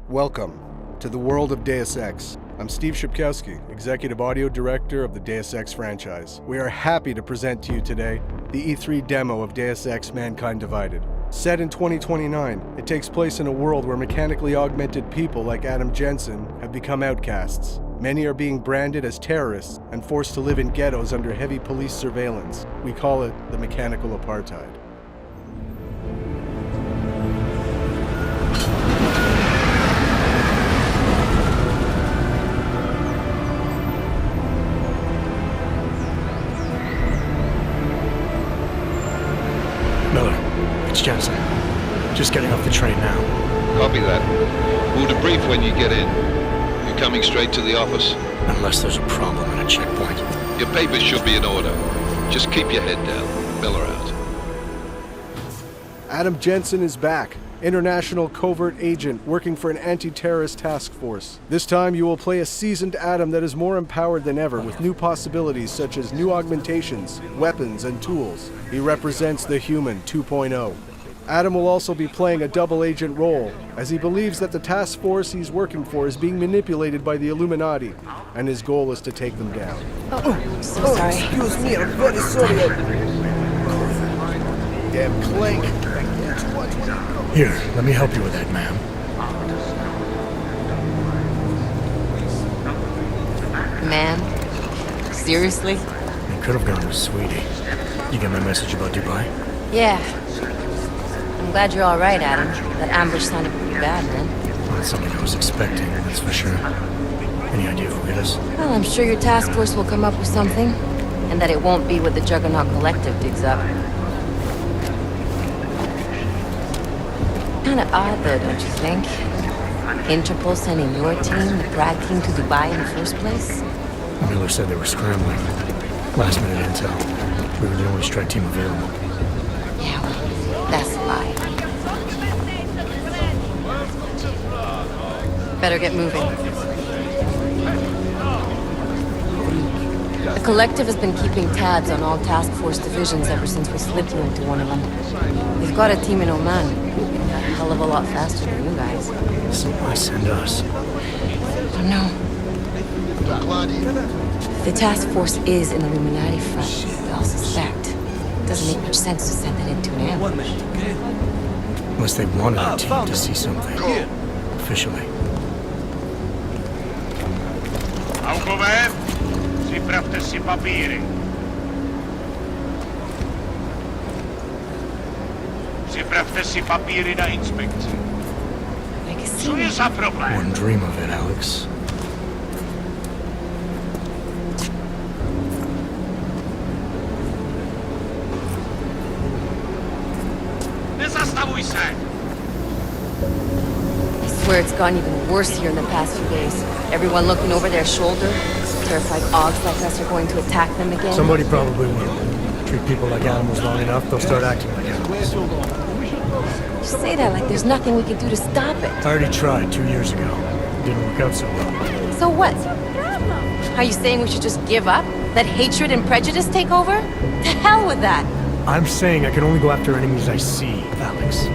Welcome to the world of Deus Ex. I'm Steve Shipkowski, Executive Audio Director of the Deus Ex franchise. We are happy to present to you today the E3 demo of Deus Ex Mankind Divided. Set in 2029, it takes place in a world where mechanically augmented people like Adam Jensen have become outcasts. Many are being branded as terrorists and forced to live in ghettos under heavy police surveillance. We call it the mechanical apartheid. Miller, it's Jensen. Just getting off the train now. Copy that. We'll debrief when you get in. You coming straight to the office? Unless there's a problem at a checkpoint. Your papers should be in order. Just keep your head down. Miller out. Adam Jensen is back. International covert agent working for an anti-terrorist task force. This time you will play a seasoned Adam that is more empowered than ever with new possibilities such as new augmentations, weapons, and tools. He represents the Human 2.0. Adam will also be playing a double agent role, as he believes that the task force he's working for is being manipulated by the Illuminati, and his goal is to take them down. So sorry. Excuse me, I'm very sorry. Damn clank. Here, let me help you with that, ma'am. Man? Seriously? You could have gone with Sweetie. You get my message about Dubai? Yeah. I'm glad you're all right, Adam. That ambush sounded pretty bad, man. Not something I was expecting, that's for sure. Any idea who hit us? Well, I'm sure your task force will come up with something. And that it won't be what the Juggernaut Collective digs up. Kinda odd, though, don't you think? Interpol sending your team, the Brad team, to Dubai in the first place? Miller said they were scrambling. Last minute intel. We were the only strike team available. Yeah, well, that's a lie. Better get moving. The Collective has been keeping tabs on all task force divisions ever since we slipped you into one of them. They've got a team in Oman. A hell of a lot faster than you guys. So why send us? I don't know. The task force is an Illuminati front, we all suspect. It doesn't make much sense to send it into an ambush. Unless they wanted our team to see something. Officially. Alcover, připravte si papíry. Připravte si papíry na inspekci. Co je za problém? Wouldn't dream of it, Alex. Nezastavuj se! I swear it's gotten even worse here in the past few days. Everyone looking over their shoulder. Terrified Augs like us are going to attack them again. Somebody probably will. Treat people like animals long enough, they'll start acting like animals. You say that like there's nothing we can do to stop it. I already tried 2 years ago. Didn't work out so well. So what? Are you saying we should just give up? Let hatred and prejudice take over? To hell with that! I'm saying I can only go after enemies I see, Alex.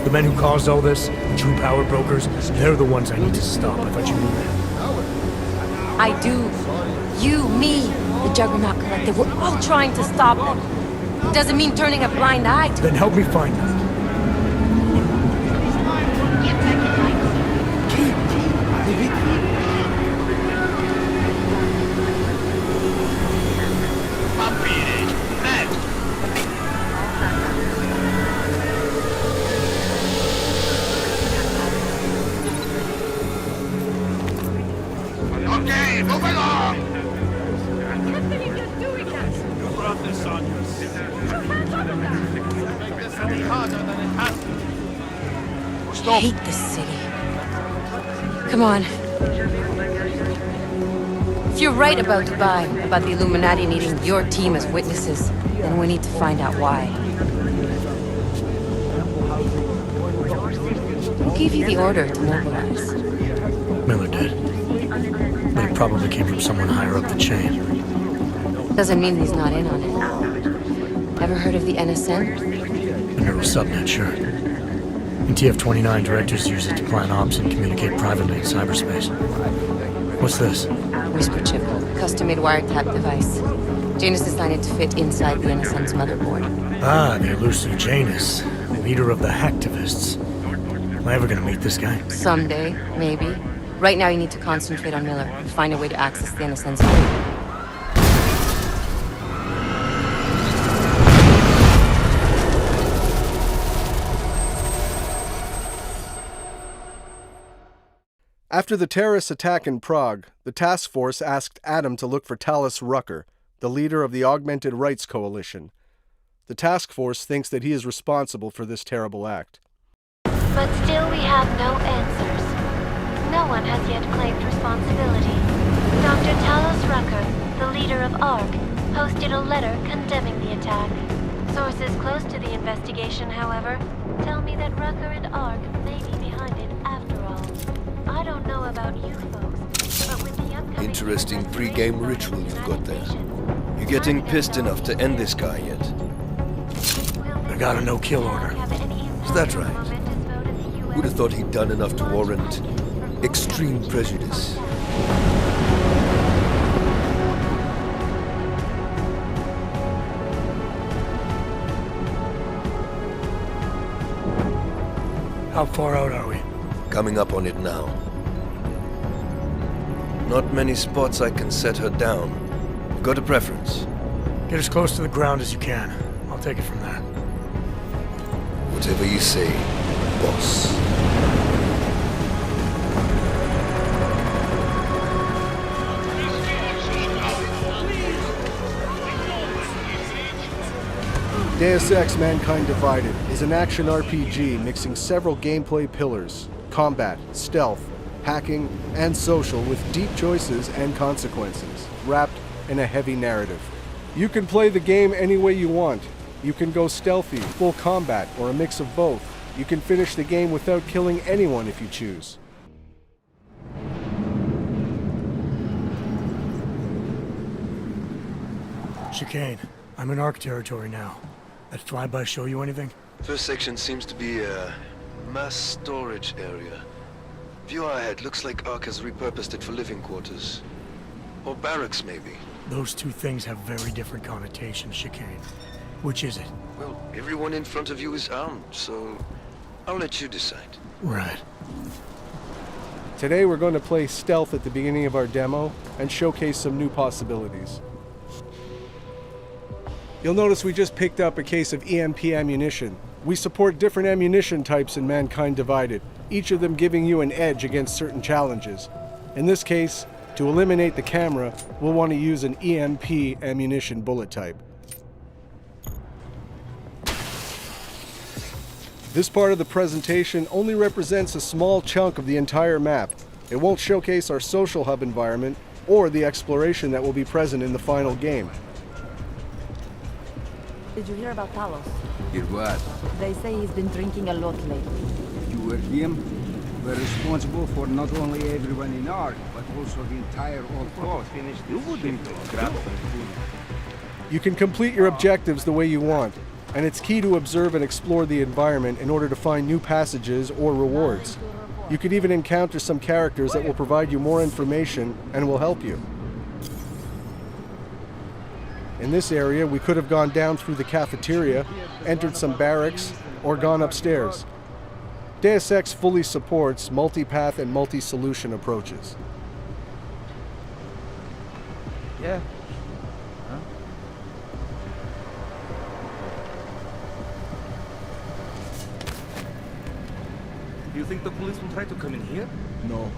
The men who caused all this, the true power brokers, they're the ones I need to stop. I thought you knew that. I do. You, me, the Juggernaut Collective, we're all trying to stop them. It doesn't mean turning a blind eye to Then help me find them. Papíry, hned! Okay, move along! You brought this on yourself. Make this any harder than it has to be. I hate this city. Come on. If you're right about Dubai, about the Illuminati needing your team as witnesses, then we need to find out why. Who gave you the order to mobilize? Miller did. But it probably came from someone higher up the chain. Doesn't mean he's not in on it. Ever heard of the NSN? A neural subnet, sure. In TF-29, directors use it to plan ops and communicate privately in cyberspace. What's this? Whisper chip, custom-made wiretap device. Janus designed it to fit inside the NSN's motherboard. Ah, the elusive Janus, leader of the hacktivists. Am I ever gonna meet this guy? Someday, maybe. Right now you need to concentrate on Miller and find a way to access the NSN's home. After the terrorist attack in Prague, the task force asked Adam to look for Talos Rucker, the leader of the Augmented Rights Coalition. The task force thinks that he is responsible for this terrible act. But still we have no answers. No one has yet claimed responsibility. Dr. Talos Rucker, the leader of ARC, posted a letter condemning the attack. Sources close to the investigation, however, tell me that Rucker and ARC may be behind it after all. I don't know about you folks, but with the upcoming... Interesting pre-game ritual you've got there. You getting pissed enough to end this guy yet? I got a no-kill order. Is that right? Would have thought he'd done enough to warrant extreme prejudice. How far out are we? Coming up on it now. Not many spots I can set her down. Got a preference? Get as close to the ground as you can. I'll take it from there. Whatever you say, boss. Deus Ex Mankind Divided is an action RPG mixing several gameplay pillars: combat, stealth, hacking, and social, with deep choices and consequences, wrapped in a heavy narrative. You can play the game any way you want. You can go stealthy, full combat, or a mix of both. You can finish the game without killing anyone if you choose. Chicane, I'm in ARC territory now. That flyby show you anything? First section seems to be a mass storage area. View ahead looks like ARC has repurposed it for living quarters. Or barracks, maybe. Those two things have very different connotations, Chicane. Which is it? Well, everyone in front of you is armed, so I'll let you decide. Right. Today we're going to play stealth at the beginning of our demo and showcase some new possibilities. You'll notice we just picked up a case of EMP ammunition. We support different ammunition types in Mankind Divided, each of them giving you an edge against certain challenges. In this case, to eliminate the camera, we'll want to use an EMP ammunition bullet type. This part of the presentation only represents a small chunk of the entire map. It won't showcase our social hub environment or the exploration that will be present in the final game. Did you hear about Talos? Hear what? They say he's been drinking a lot lately. You were him? We're responsible for not only everyone in ARC, but also the entire old coast. You wouldn't grab food. You can complete your objectives the way you want, and it's key to observe and explore the environment in order to find new passages or rewards. You could even encounter some characters that will provide you more information and will help you. In this area, we could have gone down through the cafeteria, entered some barracks, or gone upstairs. Deus Ex fully supports multi-path and multi-solution approaches. Yeah. Do you think the police will try to come in here? No.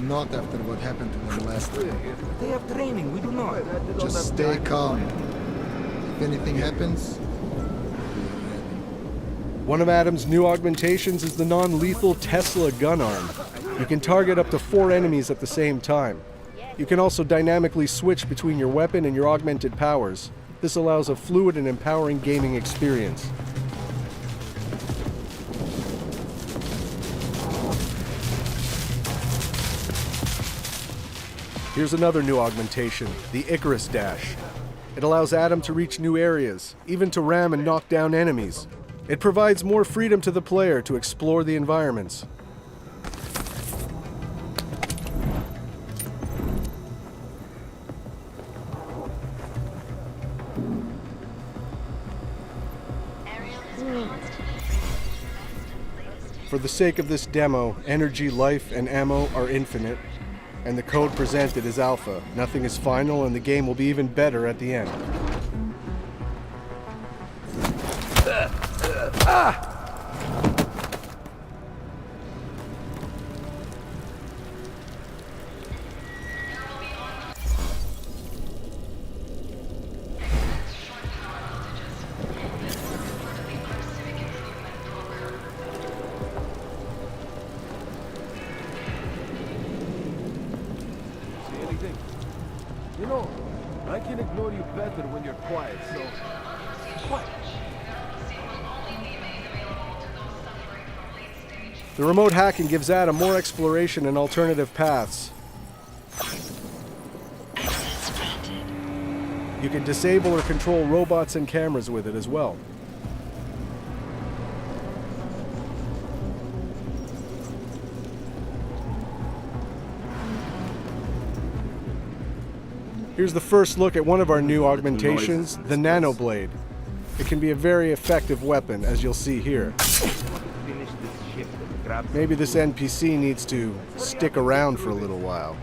Not after what happened to them last time. They have training, we do not. Just stay calm. If anything happens, One of Adam's new augmentations is the non-lethal Tesla gun arm. You can target up to 4 enemies at the same time. You can also dynamically switch between your weapon and your augmented powers. This allows a fluid and empowering gaming experience. Here's another new augmentation, the Icarus Dash. It allows Adam to reach new areas, even to ram and knock down enemies. It provides more freedom to the player to explore the environments. For the sake of this demo, energy, life, and ammo are infinite, and the code presented is alpha. Nothing is final, and the game will be even better at the end. You know, I can ignore you better when you're quiet, so... Quiet. The remote hacking gives Adam more exploration and alternative paths. You can disable or control robots and cameras with it as well. Here's the first look at one of our new augmentations, the Nanoblade. It can be a very effective weapon, as you'll see here. Maybe this NPC needs to stick around for a little while.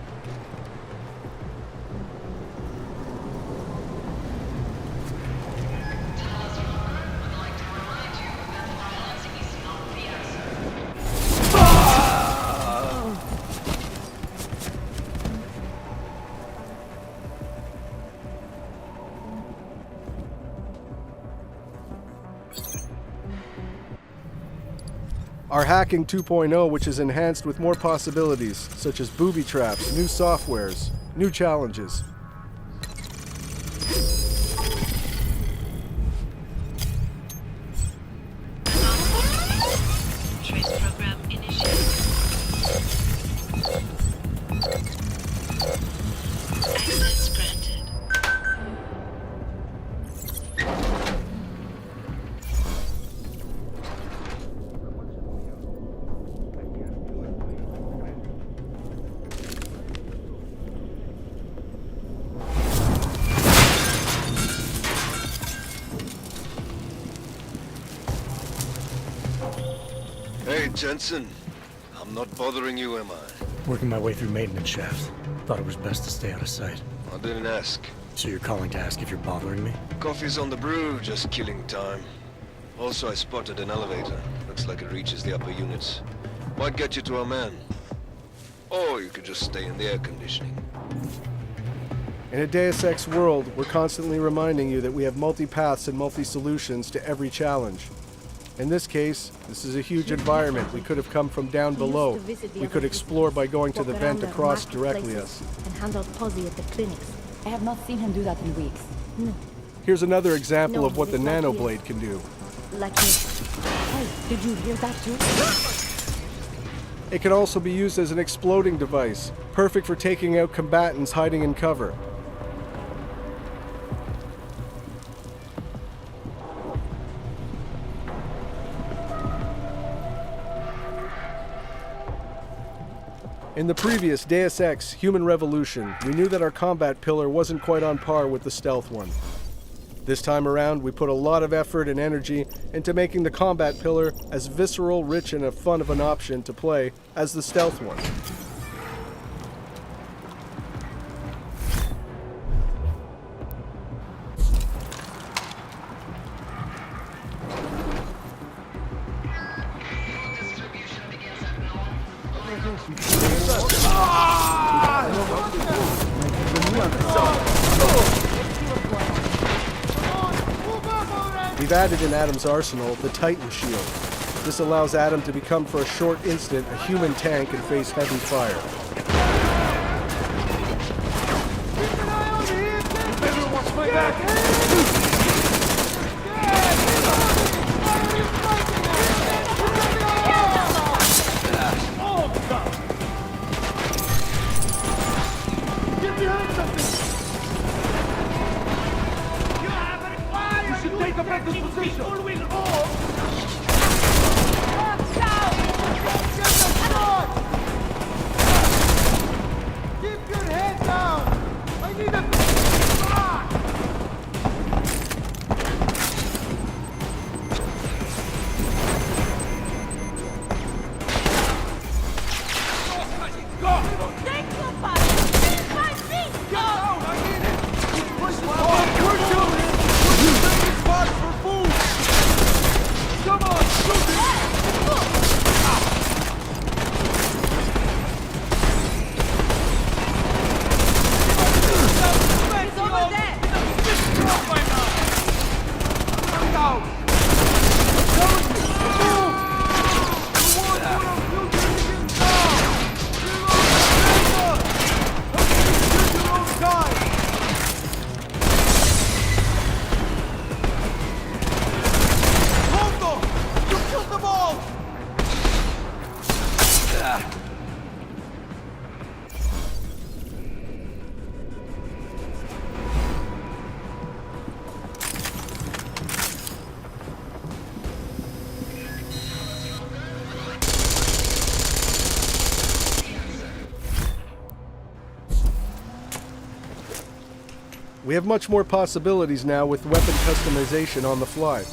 Our Hacking 2.0, which is enhanced with more possibilities, such as booby traps, new softwares, new challenges. Trace program initiated. Access granted. Hey, Jensen. I'm not bothering you, am I? Working my way through maintenance shafts. Thought it was best to stay out of sight. I didn't ask. So you're calling to ask if you're bothering me? Coffee's on the brew, just killing time. Also, I spotted an elevator. Looks like it reaches the upper units. Might get you to our man. Or you could just stay in the air conditioning. In a Deus Ex world, we're constantly reminding you that we have multi-paths and multi-solutions to every challenge. In this case, this is a huge environment. We could have come from down below. We could explore by going to the vent across directly us. And handle Posy at the clinics. I have not seen him do that in weeks. No. Here's another example of what the Nanoblade can do. Like this. Hey, did you hear that too? It can also be used as an exploding device, perfect for taking out combatants hiding in cover. In the previous Deus Ex Human Revolution, we knew that our combat pillar wasn't quite on par with the stealth one. This time around, we put a lot of effort and energy into making the combat pillar as visceral, rich, and fun of an option to play as the stealth one. We've added in Adam's arsenal the Titan Shield. This allows Adam to become for a short instant a human tank and face heavy fire. We have much more possibilities now with weapon customization on the fly.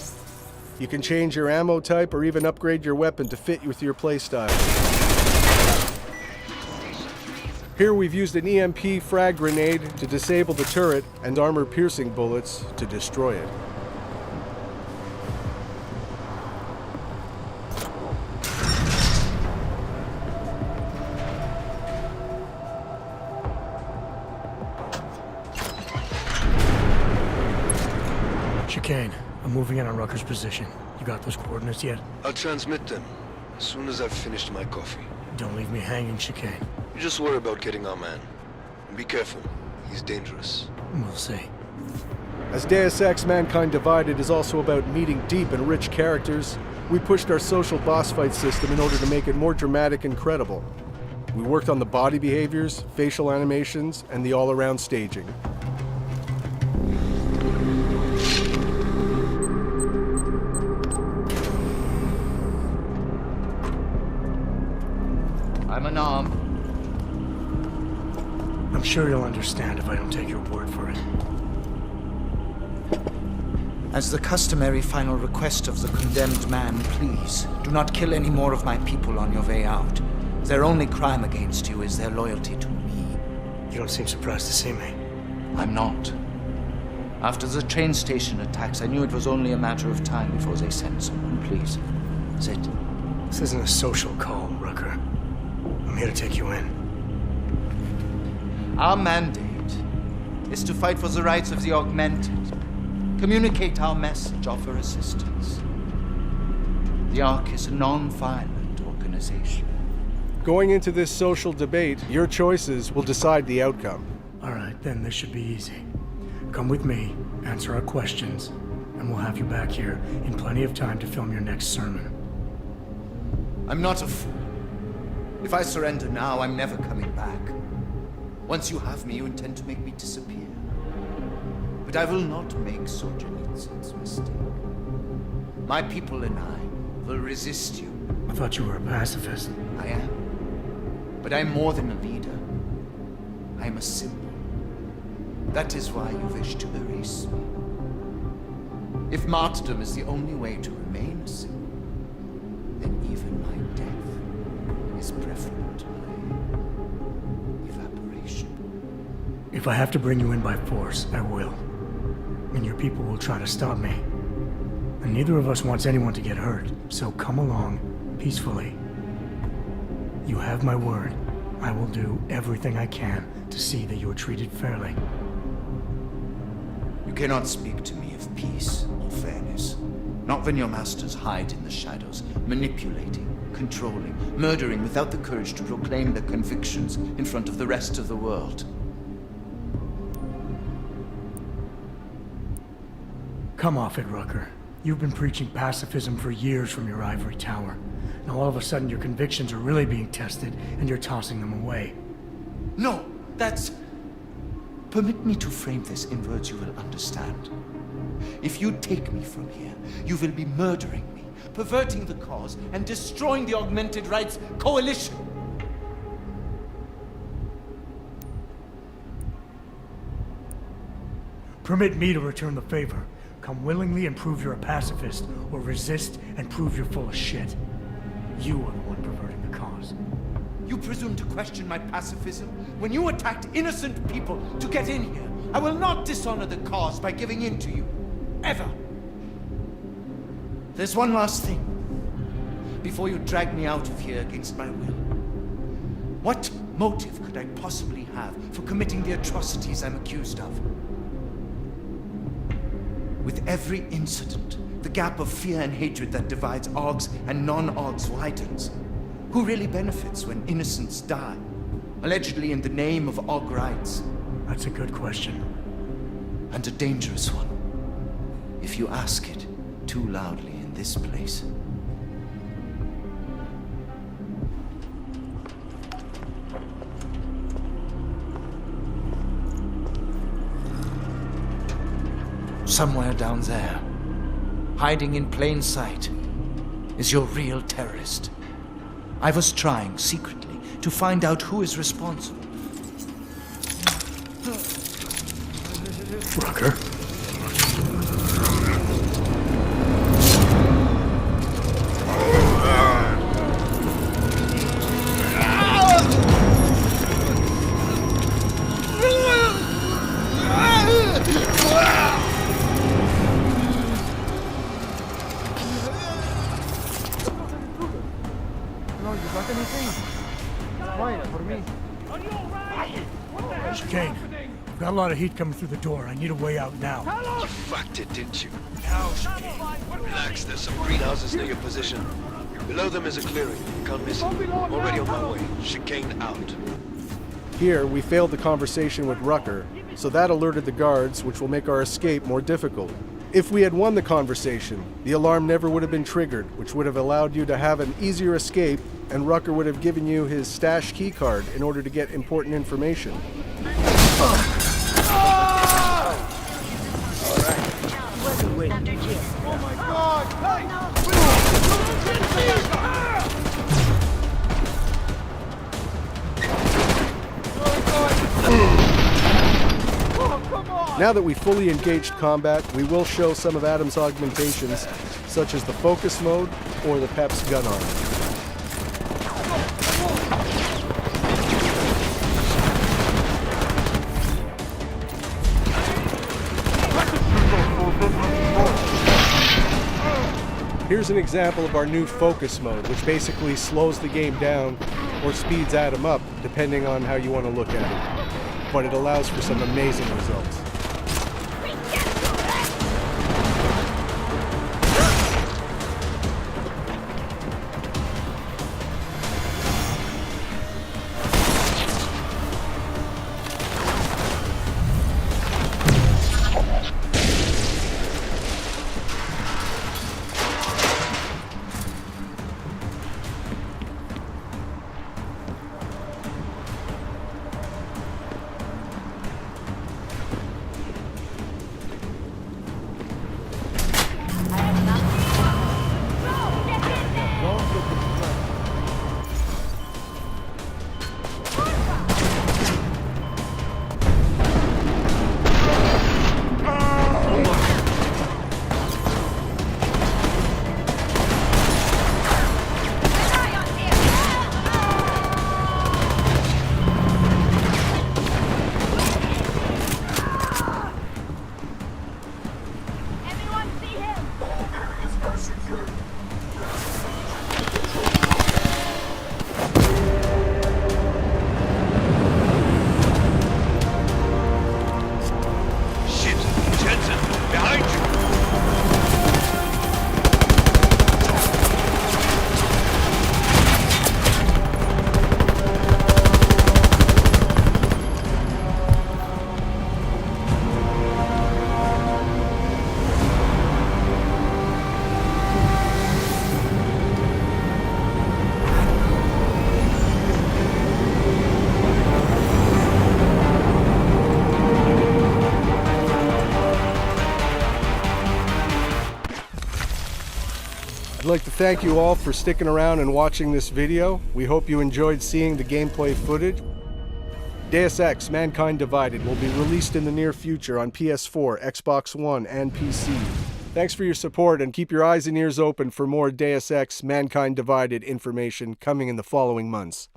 You can change your ammo type or even upgrade your weapon to fit with your playstyle. Here we've used an EMP frag grenade to disable the turret and armor-piercing bullets to destroy it. Chicane, I'm moving in on Rucker's position. You got those coordinates yet? I'll transmit them as soon as I've finished my coffee. Don't leave me hanging, Chicane. You just worry about getting our man. And be careful. He's dangerous. We'll see. As Deus Ex Mankind Divided is also about meeting deep and rich characters, we pushed our social boss fight system in order to make it more dramatic and credible. We worked on the body behaviors, facial animations, and the all-around staging. I'm unarmed. I'm sure you'll understand if I don't take your word for it. As the customary final request of the condemned man, please, do not kill any more of my people on your way out. Their only crime against you is their loyalty to me. You don't seem surprised to see me. I'm not. After the train station attacks, I knew it was only a matter of time before they sent someone. Please, sit. This isn't a social call, Rucker. I'm here to take you in. Our mandate is to fight for the rights of the augmented. Communicate our message, offer assistance. The Ark is a non-violent organization. Going into this social debate, your choices will decide the outcome. All right, then this should be easy. Come with me, answer our questions, and we'll have you back here in plenty of time to film your next sermon. I'm not a fool. If I surrender now, I'm never coming back. Once you have me, you intend to make me disappear. But I will not make Solzhenitsyn's mistake. My people and I will resist you. I thought you were a pacifist. I am. But I'm more than a leader. I'm a symbol. That is why you wish to erase me. If martyrdom is the only way to remain a symbol, then even my death is preferable to my evaporation. If I have to bring you in by force, I will. And your people will try to stop me. And neither of us wants anyone to get hurt, so come along peacefully. You have my word. I will do everything I can to see that you are treated fairly. You cannot speak to me of peace or fairness. Not when your masters hide in the shadows, manipulating, controlling, murdering without the courage to proclaim their convictions in front of the rest of the world. Come off it, Rucker. You've been preaching pacifism for years from your ivory tower. Now all of a sudden your convictions are really being tested and you're tossing them away. No, that's... Permit me to frame this in words you will understand. If you take me from here, you will be murdering me, perverting the cause, and destroying the Augmented Rights Coalition. Permit me to return the favor. Come willingly and prove you're a pacifist, or resist and prove you're full of shit. You are the one perverting the cause. You presume to question my pacifism when you attacked innocent people to get in here. I will not dishonor the cause by giving in to you. Ever. There's one last thing. Before you drag me out of here against my will. What motive could I possibly have for committing the atrocities I'm accused of? With every incident, the gap of fear and hatred that divides Augs and non-Augs widens. Who really benefits when innocents die? Allegedly in the name of Aug rights. That's a good question. And a dangerous one. If you ask it too loudly in this place. somewhere down there, hiding in plain sight, is your real terrorist. I was trying secretly to find out who is responsible. Rucker? Chicane, we've got a lot of heat coming through the door. I need a way out now. You fucked it, didn't you? Now, relax, there's some greenhouses near your position. Below them is a clearing. You can't miss it. Already on my way. Chicane out. Here, we failed the conversation with Rucker, so that alerted the guards, which will make our escape more difficult. If we had won the conversation, the alarm never would have been triggered, which would have allowed you to have an easier escape, and Rucker would have given you his stash keycard in order to get important information. Now that we fully engaged combat, we will show some of Adam's augmentations, such as the focus mode or the Pep's gun arm. Here's an example of our new focus mode, which basically slows the game down or speeds Adam up, depending on how you want to look at it. But it allows for some amazing results. I'd like to thank you all for sticking around and watching this video. We hope you enjoyed seeing the gameplay footage. Deus Ex: Mankind Divided will be released in the near future on PS4, Xbox One, and PC. Thanks for your support, and keep your eyes and ears open for more Deus Ex: Mankind Divided information coming in the following months.